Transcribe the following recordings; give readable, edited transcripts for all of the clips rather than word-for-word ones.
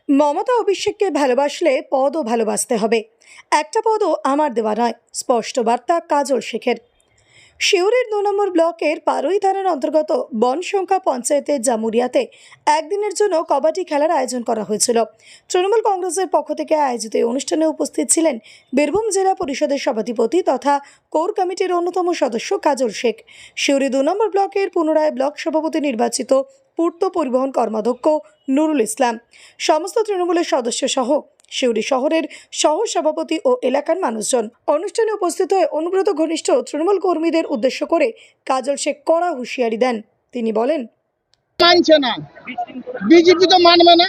মমতা অভিষেককে ভালোবাসলে পদও ভালোবাসতে হবে। একটা পদও আমার দেওয়া নয়, স্পষ্ট বার্তা কাজল শেখের। শিউরের ২ নম্বর ব্লকের পারুই থানার অন্তর্গত বনশঙ্কা পঞ্চায়েতের জামুরিয়াতে একদিনের জন্য কবাডি খেলার আয়োজন করা হয়েছিল। তৃণমূল কংগ্রেসের পক্ষ থেকে আয়োজিত এই অনুষ্ঠানে উপস্থিত ছিলেন বীরভূম জেলা পরিষদের সভাধিপতি তথা কোর কমিটির অন্যতম সদস্য কাজল শেখ, শিউরি ২ নম্বর ব্লকের পুনরায় ব্লক সভাপতি নির্বাচিত পূর্ত পরিবহন কর্মাধ্যক্ষ নুরুল ইসলাম, সমস্ত তৃণমূলের সদস্য সহ শিউরি শহরের সহ সভাপতি ও এলাকার মানুষজন। অনুষ্ঠানে উপস্থিত হয়ে অনুব্রত ঘনিষ্ঠ তৃণমূল কর্মীদের উদ্দেশ্য করে কাজল শেখ কড়া হুঁশিয়ারি দেন। তিনি বলেন, মানছে না, বিজেপি তো মানবে না,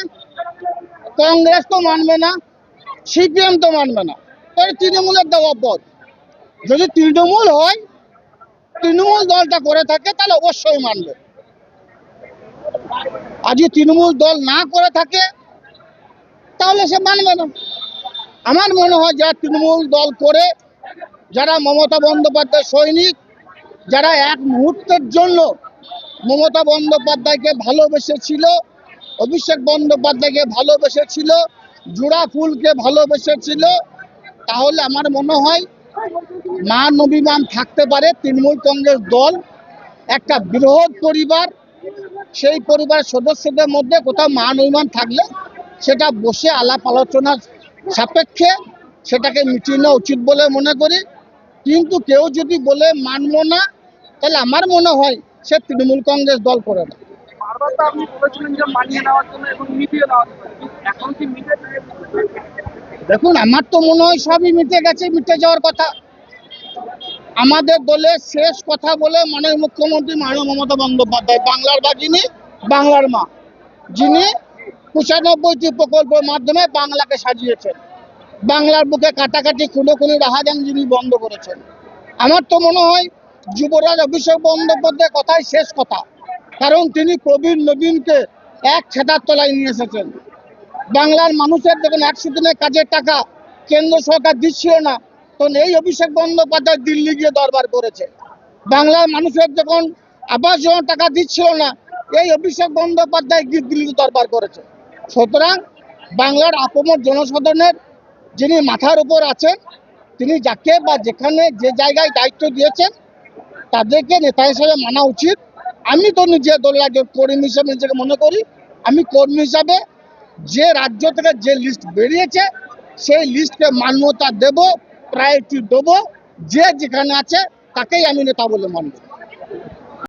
কংগ্রেস তো মানবে না, সিপিএম তো মানবে না, তাহলে তৃণমূলের দেওয়া পদ। যদি তৃণমূল হয়, তৃণমূল দলটা করে থাকে তাহলে অবশ্যই মানবে। আর যদি তৃণমূল দল না করে থাকে তাহলে সে মানবে না। আমার মনে হয় যারা তৃণমূল দল করে, যারা মমতা বন্দ্যোপাধ্যায় সৈনিক, যারা এক মুহূর্তের জন্য মমতা বন্দ্যোপাধ্যায়কে ভালোবেসেছিল, অভিষেক বন্দ্যোপাধ্যায়কে ভালোবেসেছিল, জোড়া ফুলকে ভালোবেসেছিল, তাহলে আমার মনে হয় মান অভিমান থাকতে পারে। তৃণমূল কংগ্রেস দল একটা বৃহৎ পরিবার, সেই পরিবারের সদস্যদের মধ্যে কোথাও মান অভিমান থাকলে সেটা বসে আলাপ আলোচনার সাপেক্ষে সেটাকে মিটিয়ে নেওয়া উচিত বলে মনে করি। কিন্তু কেউ যদি বলে মানবো না, তাহলে আমার মনে হয় সে তৃণমূল কংগ্রেস দল করে না। বারবার তো আপনি বলেছিলেন যে মানিয়ে নেওয়ার জন্য এবং মিটিয়ে নেওয়ার জন্য, এখন কি মিটে দেখুন, আমার তো মনে হয় সবই মিটে গেছে, মিটে যাওয়ার কথা। আমাদের দলের শেষ কথা বলে মাননীয় মুখ্যমন্ত্রী মমতা বন্দ্যোপাধ্যায়, বাংলার বাগিনী, বাংলার মা, যিনি ৯৫টি প্রকল্পের মাধ্যমে বাংলাকে সাজিয়েছেন, বাংলার বুকে কাটাকাটি খুনোখুনি রাহাজান যিনি বন্ধ করেছেন। আমার তো মনে হয় যুবরাজ অভিষেক বন্দ্যোপাধ্যায়ের কথাই শেষ কথা, কারণ তিনি প্রবীণ নবীনকে এক ছাতার তলায় নিয়ে এসেছেন। বাংলার মানুষের যখন ১০০ দিনের কাজের টাকা কেন্দ্র সরকার দিচ্ছিল না, তখন এই অভিষেক বন্দ্যোপাধ্যায় দিল্লি গিয়ে দরবার করেছে। বাংলার মানুষের যখন আবাস যোজনা টাকা দিচ্ছিল না, এই অভিষেক বন্দ্যোপাধ্যায় গিয়ে দিল্লিতে দরবার করেছে। সুতরাং বাংলার আপামর জনসাধারণের যিনি মাথার উপর আছেন, তিনি যাকে বা যেখানে যে জায়গায় দায়িত্ব দিয়েছেন তাদেরকে নেতা হিসেবে মানা উচিত। আমি তো নিজে দলের একজন কর্মী হিসেবে নিজেকে মনে করি, আমি কর্মী হিসাবে যে রাজ্য থেকে যে লিস্ট বেরিয়েছে সেই লিস্টকে মান্যতা দেব, প্রায়োরিটি দেবো, যে যেখানে আছে তাকেই আমি নেতা বলে মানব।